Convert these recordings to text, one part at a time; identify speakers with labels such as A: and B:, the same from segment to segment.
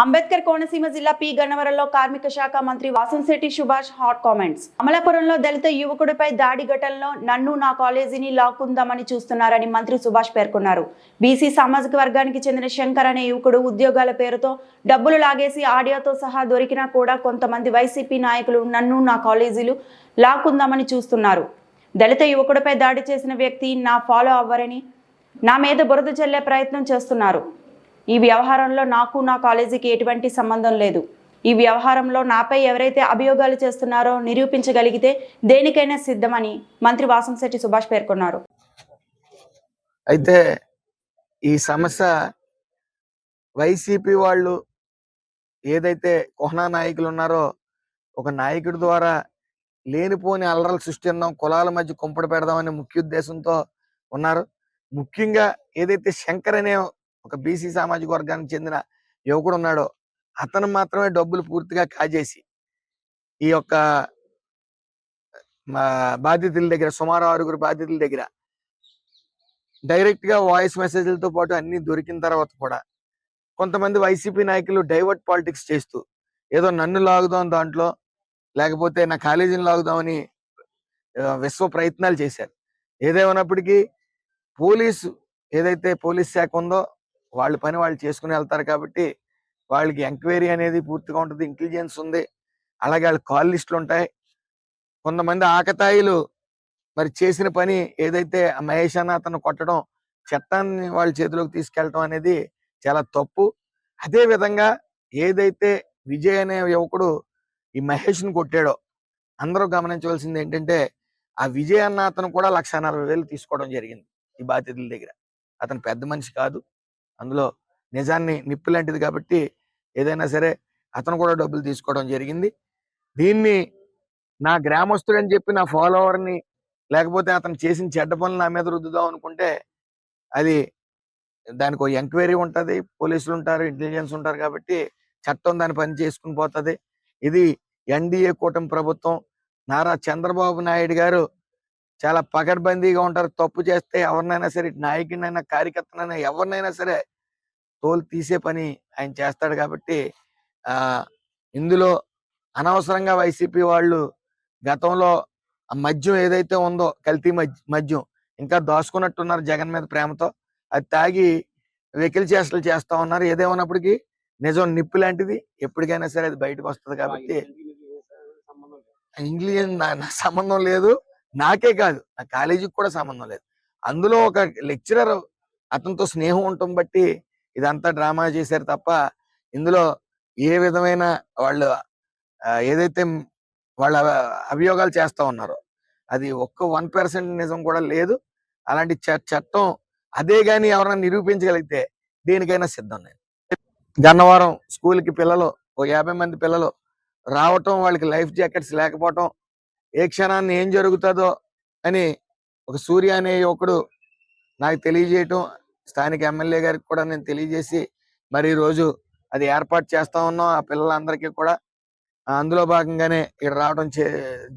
A: అంబేద్కర్ కోనసీమ జిల్లా పి గన్నవరంలో కార్మిక శాఖ మంత్రి వాసంశెట్టి సుభాష్ హాట్ కామెంట్స్. అమలాపురంలో దళిత యువకుడిపై దాడి ఘటనలో నన్ను నా కాలేజీని లాక్కుందామని చూస్తున్నారని మంత్రి సుభాష్ పేర్కొన్నారు. బీసీ సామాజిక వర్గానికి చెందిన శంకర్ అనే యువకుడు ఉద్యోగాల పేరుతో డబ్బులు లాగేసి ఆడియోతో సహా దొరికినా కూడా కొంతమంది వైసీపీ నాయకులు నన్ను నా కాలేజీలు లాక్కుందామని చూస్తున్నారు. దళిత యువకుడిపై దాడి చేసిన వ్యక్తి నా ఫాలో అవ్వరని నా మీద బురద చల్లే ప్రయత్నం చేస్తున్నారు. ఈ వ్యవహారంలో నాకు నా కాలేజీకి ఎటువంటి సంబంధం లేదు. ఈ వ్యవహారంలో నాపై ఎవరైతే అభియోగాలు చేస్తున్నారో నిరూపించగలిగితే దేనికైనా సిద్ధమని మంత్రి వాసంశెట్టి సుభాష్ పేర్కొన్నారు.
B: అయితే ఈ సమస్య వైసీపీ వాళ్ళు ఏదైతే కోహనా నాయకులు ఉన్నారో ఒక నాయకుడి ద్వారా లేనిపోని అల్లరలు సృష్టిద్దాం, కులాల మధ్య కుంపడి పెడదామనే ముఖ్య ఉద్దేశంతో ఉన్నారు. ముఖ్యంగా ఏదైతే శంకర్ అనే ఒక బీసీ సామాజిక వర్గానికి చెందిన యువకుడు ఉన్నాడో అతను మాత్రమే డబ్బులు పూర్తిగా కాజేసి ఈ యొక్క బాధితుల దగ్గర సుమారు 6 బాధితుల దగ్గర డైరెక్ట్ గా వాయిస్ మెసేజ్లతో పాటు అన్ని దొరికిన తర్వాత కూడా కొంతమంది వైసీపీ నాయకులు డైవర్ట్ పాలిటిక్స్ చేస్తూ ఏదో నన్ను లాగుదాం దాంట్లో, లేకపోతే నా కాలేజీని లాగుదామని విశ్వ ప్రయత్నాలు చేశారు. ఏదేమైనప్పటికీ ఏదైతే పోలీస్ శాఖ ఉందో వాళ్ళ పని వాళ్ళు చేసుకుని వెళ్తారు కాబట్టి వాళ్ళకి ఎంక్వైరీ అనేది పూర్తిగా ఉంటుంది, ఇంటెలిజెన్స్ ఉంది, అలాగే వాళ్ళ కాల్ లిస్టులు ఉంటాయి. కొంతమంది ఆకతాయిలు మరి చేసిన పని ఏదైతే మహేష్ అన్న అతను కొట్టడం, చట్టాన్ని వాళ్ళ చేతిలోకి తీసుకెళ్ళటం అనేది చాలా తప్పు. అదే విధంగా ఏదైతే విజయ్ అనే యువకుడు ఈ మహేష్ని కొట్టాడో అందరూ గమనించవలసింది ఏంటంటే ఆ విజయ్ అన్న అతను కూడా 1,40,000 తీసుకోవడం జరిగింది ఈ బాధితుల దగ్గర. అతను పెద్ద మనిషి కాదు, అందులో నిజాన్ని నిప్పు లాంటిది కాబట్టి ఏదైనా సరే అతను కూడా డబ్బులు తీసుకోవడం జరిగింది. దీన్ని నా గ్రామస్తుడని చెప్పి నా ఫాలోవర్ని లేకపోతే అతను చేసిన చెడ్డ పనులు నా మీద రుద్దుదాం అనుకుంటే అది దానికి ఒక ఎంక్వైరీ ఉంటుంది, పోలీసులు ఉంటారు, ఇంటెలిజెన్స్ ఉంటారు కాబట్టి చట్టం దాని పని చేసుకుని పోతుంది. ఇది ఎన్డీఏ కూటమి ప్రభుత్వం, నారా చంద్రబాబు నాయుడు గారు చాలా పకడ్బందీగా ఉంటారు. తప్పు చేస్తే ఎవరినైనా సరే, నాయకుడినైనా కార్యకర్తనైనా ఎవరినైనా సరే తోలు తీసే పని ఆయన చేస్తాడు కాబట్టి ఇందులో అనవసరంగా వైసీపీ వాళ్ళు గతంలో ఆ మద్యం ఏదైతే ఉందో కల్తీ మద్యం ఇంకా దాచుకున్నట్టున్నారు జగన్ మీద ప్రేమతో. అది తాగి వెకిలి చేష్టలు చేస్తా ఉన్నారు. ఏదేమన్నప్పటికీ నిజం నిప్పు లాంటిది, ఎప్పటికైనా సరే అది బయటకు వస్తుంది కాబట్టి ఇంగ్లీష్ నా సంబంధం లేదు, నాకే కాదు నా కాలేజీకి కూడా సంబంధం లేదు. అందులో ఒక లెక్చరర్ అతనితో స్నేహం ఉండటం బట్టి ఇదంతా డ్రామా చేశారు తప్ప ఇందులో ఏ విధమైన వాళ్ళు ఏదైతే వాళ్ళ అభియోగాలు చేస్తా ఉన్నారో అది ఒక్క 1% నిజం కూడా లేదు. అలాంటి చట్టం అదే గాని ఎవరైనా నిరూపించగలిగితే దేనికైనా సిద్ధం. నేను గన్నవరం స్కూల్కి పిల్లలు 50 మంది పిల్లలు రావటం, వాళ్ళకి లైఫ్ జాకెట్స్ లేకపోవటం, ఏ క్షణాన్ని ఏం జరుగుతుందో అని ఒక సూర్య అనే యువకుడు నాకు తెలియజేయటం, స్థానిక ఎమ్మెల్యే గారికి కూడా నేను తెలియజేసి మరి ఈరోజు అది ఏర్పాటు చేస్తా ఉన్నాం. ఆ పిల్లలందరికీ కూడా అందులో భాగంగానే ఇక్కడ రావడం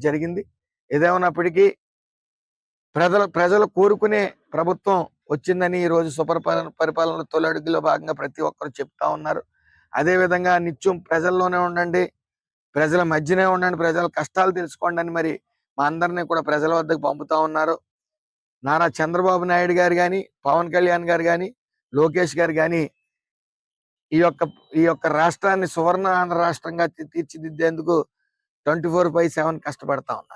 B: జరిగింది. ఏదేమన్నప్పటికీ ప్రజలు కోరుకునే ప్రభుత్వం వచ్చిందని ఈరోజు పరిపాలన తొలి అడుగులో భాగంగా ప్రతి ఒక్కరు చెప్తా ఉన్నారు. అదే విధంగా నిత్యం ప్రజల్లోనే ఉండండి, ప్రజల మధ్యనే ఉండండి, ప్రజల కష్టాలు తెలుసుకోండి అని మరి మా అందరినీ కూడా ప్రజల వద్దకు పంపుతా ఉన్నారు. నారా చంద్రబాబు నాయుడు గారు కానీ, పవన్ కళ్యాణ్ గారు కానీ, లోకేష్ గారు కానీ ఈ యొక్క రాష్ట్రాన్ని సువర్ణ రాష్ట్రంగా తీర్చిదిద్దేందుకు 24/7 కష్టపడతా ఉన్నారు.